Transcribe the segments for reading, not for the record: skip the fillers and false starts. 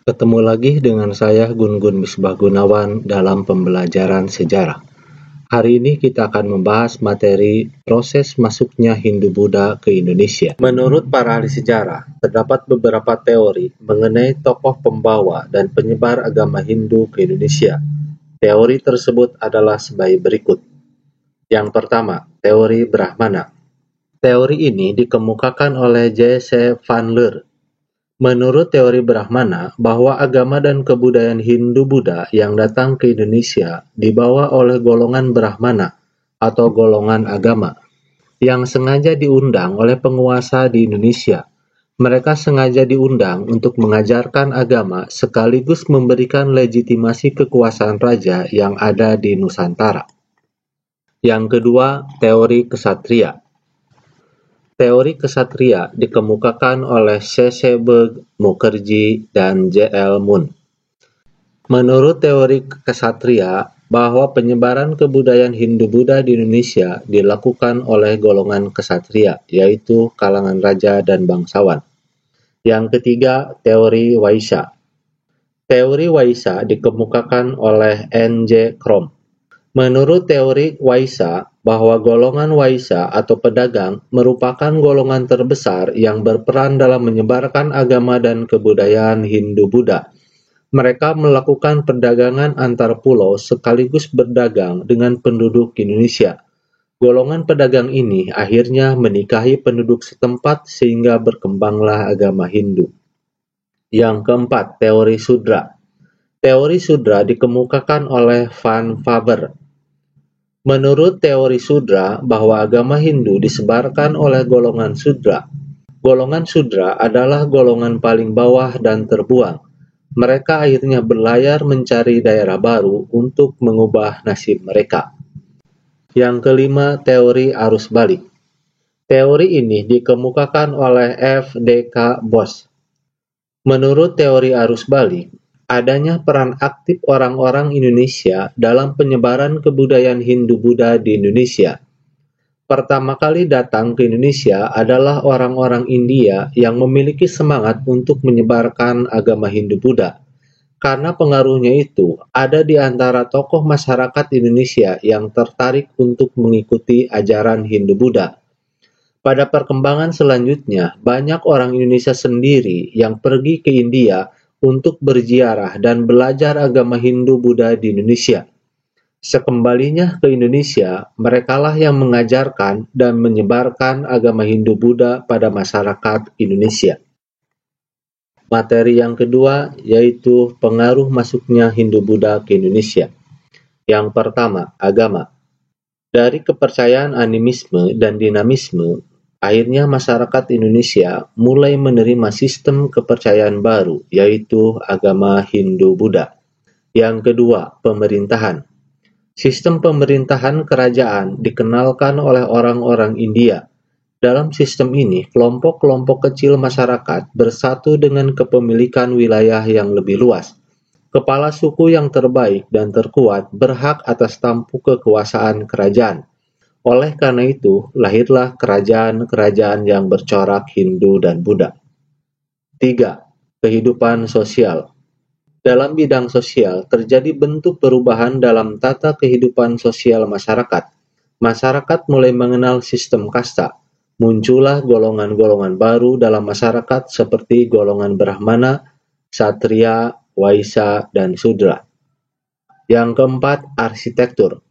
Ketemu lagi dengan saya Gun-Gun Misbah Gunawan dalam pembelajaran sejarah. Hari ini kita akan membahas materi proses masuknya Hindu-Buddha ke Indonesia. Menurut para ahli sejarah, terdapat beberapa teori mengenai tokoh pembawa dan penyebar agama Hindu ke Indonesia. Teori tersebut adalah sebagai berikut. Yang pertama, teori Brahmana. Teori ini dikemukakan oleh J.C. van Leur. Menurut teori Brahmana, bahwa agama dan kebudayaan Hindu-Buddha yang datang ke Indonesia dibawa oleh golongan Brahmana atau golongan agama yang sengaja diundang oleh penguasa di Indonesia. Mereka sengaja diundang untuk mengajarkan agama sekaligus memberikan legitimasi kekuasaan raja yang ada di Nusantara. Yang kedua, teori kesatria. Teori kesatria dikemukakan oleh C.C. Berg, Mukherjee, dan J.L. Moon. Menurut teori kesatria, bahwa penyebaran kebudayaan Hindu-Buddha di Indonesia dilakukan oleh golongan kesatria, yaitu kalangan raja dan bangsawan. Yang ketiga, teori Waisya. Teori Waisya dikemukakan oleh N.J. Krom. Menurut teori Waisya, bahwa golongan Waisya atau pedagang merupakan golongan terbesar yang berperan dalam menyebarkan agama dan kebudayaan Hindu-Buddha. Mereka melakukan perdagangan antar pulau sekaligus berdagang dengan penduduk Indonesia. Golongan pedagang ini akhirnya menikahi penduduk setempat sehingga berkembanglah agama Hindu. Yang keempat, teori Sudra. Teori Sudra dikemukakan oleh Van Faber. Menurut teori Sudra, bahwa agama Hindu disebarkan oleh golongan Sudra. Golongan Sudra adalah golongan paling bawah dan terbuang. Mereka akhirnya berlayar mencari daerah baru untuk mengubah nasib mereka. Yang kelima, teori arus balik. Teori ini dikemukakan oleh F.D.K. Bos. Menurut teori arus balik, adanya peran aktif orang-orang Indonesia dalam penyebaran kebudayaan Hindu-Buddha di Indonesia. Pertama kali datang ke Indonesia adalah orang-orang India yang memiliki semangat untuk menyebarkan agama Hindu-Buddha. Karena pengaruhnya itu, ada di antara tokoh masyarakat Indonesia yang tertarik untuk mengikuti ajaran Hindu-Buddha. Pada perkembangan selanjutnya, banyak orang Indonesia sendiri yang pergi ke India untuk berziarah dan belajar agama Hindu-Buddha di Indonesia. Sekembalinya ke Indonesia, merekalah yang mengajarkan dan menyebarkan agama Hindu-Buddha pada masyarakat Indonesia. Materi yang kedua yaitu pengaruh masuknya Hindu-Buddha ke Indonesia. Yang pertama, agama. Dari kepercayaan animisme dan dinamisme, akhirnya masyarakat Indonesia mulai menerima sistem kepercayaan baru, yaitu agama Hindu-Buddha. Yang kedua, pemerintahan. Sistem pemerintahan kerajaan dikenalkan oleh orang-orang India. Dalam sistem ini, kelompok-kelompok kecil masyarakat bersatu dengan kepemilikan wilayah yang lebih luas. Kepala suku yang terbaik dan terkuat berhak atas tampuk kekuasaan kerajaan. Oleh karena itu, lahirlah kerajaan-kerajaan yang bercorak Hindu dan Buddha. 3. Kehidupan sosial. Dalam bidang sosial, terjadi bentuk perubahan dalam tata kehidupan sosial masyarakat. Masyarakat mulai mengenal sistem kasta. Muncullah golongan-golongan baru dalam masyarakat seperti golongan Brahmana, Ksatria, Waisya, dan Sudra. Yang keempat, arsitektur.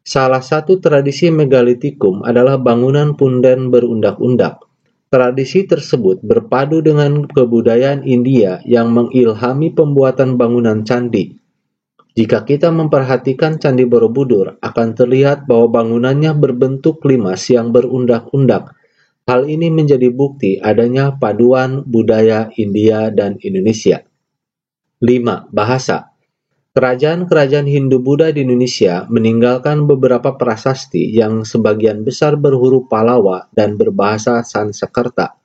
Salah satu tradisi megalitikum adalah bangunan punden berundak-undak. Tradisi tersebut berpadu dengan kebudayaan India yang mengilhami pembuatan bangunan candi. Jika kita memperhatikan Candi Borobudur, akan terlihat bahwa bangunannya berbentuk limas yang berundak-undak. Hal ini menjadi bukti adanya paduan budaya India dan Indonesia. 5. Bahasa. Kerajaan-kerajaan Hindu-Buddha di Indonesia meninggalkan beberapa prasasti yang sebagian besar berhuruf Pallava dan berbahasa Sanskerta.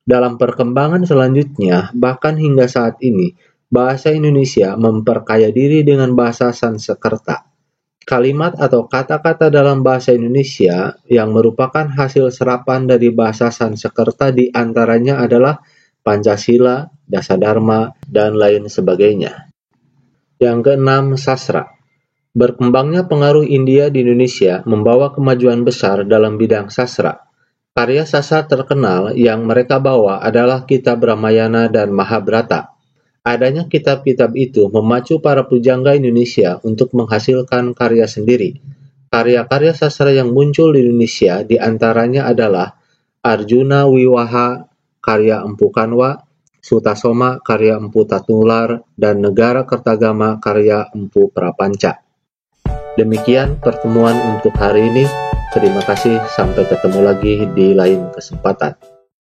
Dalam perkembangan selanjutnya, bahkan hingga saat ini, bahasa Indonesia memperkaya diri dengan bahasa Sanskerta. Kalimat atau kata-kata dalam bahasa Indonesia yang merupakan hasil serapan dari bahasa Sanskerta di antaranya adalah Pancasila, Dasadharma, dan lain sebagainya. Yang keenam, sastra. Berkembangnya pengaruh India di Indonesia membawa kemajuan besar dalam bidang sastra. Karya sastra terkenal yang mereka bawa adalah kitab Ramayana dan Mahabharata. Adanya kitab-kitab itu memacu para pujangga Indonesia untuk menghasilkan karya sendiri. Karya-karya sastra yang muncul di Indonesia diantaranya adalah Arjuna Wiwaha karya Empu Kanwa, Sutasoma karya Empu Tatular, dan Negara Kertagama karya Empu Prapanca. Demikian pertemuan untuk hari ini. Terima kasih, sampai ketemu lagi di lain kesempatan.